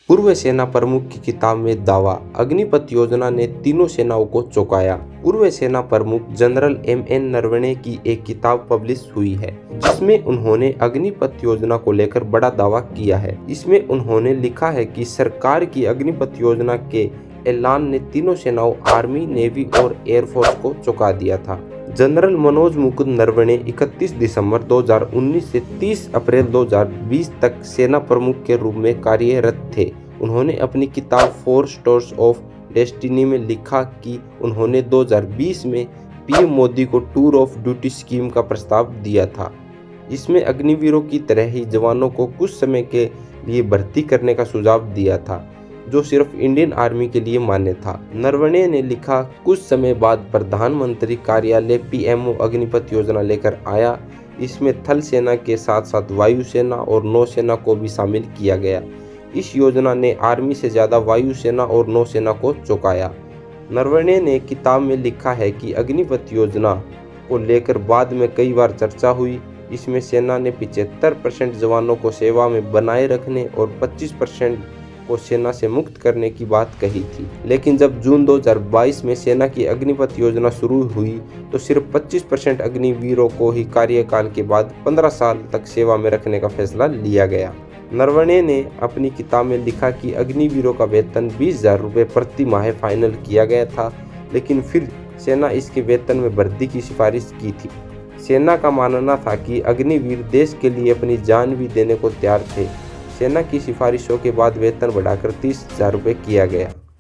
पूर्व सेना प्रमुख की किताब में दावा, अग्निपथ योजना ने तीनों सेनाओं को चौंकाया। पूर्व सेना प्रमुख जनरल M.N. नरवणे की एक किताब पब्लिश हुई है जिसमें उन्होंने अग्निपथ योजना को लेकर बड़ा दावा किया है। इसमें उन्होंने लिखा है कि सरकार की अग्निपथ योजना के ऐलान ने तीनों सेनाओं आर्मी, नेवी और एयरफोर्स को चौंका दिया था। जनरल मनोज मुकुंद नरवणे 31 दिसंबर 2019 से 30 अप्रैल 2020 तक सेना प्रमुख के रूप में कार्यरत थे। उन्होंने अपनी किताब 4 स्टार्स ऑफ डेस्टिनी में लिखा कि उन्होंने 2020 में पीएम मोदी को टूर ऑफ ड्यूटी स्कीम का प्रस्ताव दिया था। इसमें अग्निवीरों की तरह ही जवानों को कुछ समय के लिए भर्ती करने का सुझाव दिया था, जो सिर्फ इंडियन आर्मी के लिए मान्य था। नरवणे ने लिखा, कुछ समय बाद प्रधानमंत्री कार्यालय PMO अग्निपथ योजना लेकर आया। इसमें थल सेना के साथ साथ वायुसेना और नौसेना को भी शामिल किया गया। इस योजना ने आर्मी से ज़्यादा वायुसेना और नौसेना को चौंकाया। नरवणे ने किताब में लिखा है कि अग्निपथ योजना को लेकर बाद में कई बार चर्चा हुई। इसमें सेना ने 75% जवानों को सेवा में बनाए रखने और 25% को सेना से मुक्त करने की बात कही थी, लेकिन जब जून 2022 में सेना की अग्निपथ योजना शुरू हुई तो सिर्फ 25% अग्निवीरों को ही कार्यकाल के बाद 15 साल तक सेवा में रखने का फैसला लिया गया। नरवणे ने अपनी किताब में लिखा कि अग्निवीरों का वेतन 20,000 रुपये प्रति माह फाइनल किया गया था, लेकिन फिर सेना इसके वेतन में वृद्धि की सिफारिश की थी। सेना का मानना था कि अग्निवीर देश के लिए अपनी जान भी देने को तैयार थे। सेना की सिफारिशों के बाद वेतन बढ़ाकर 30,000 रुपये किया गया।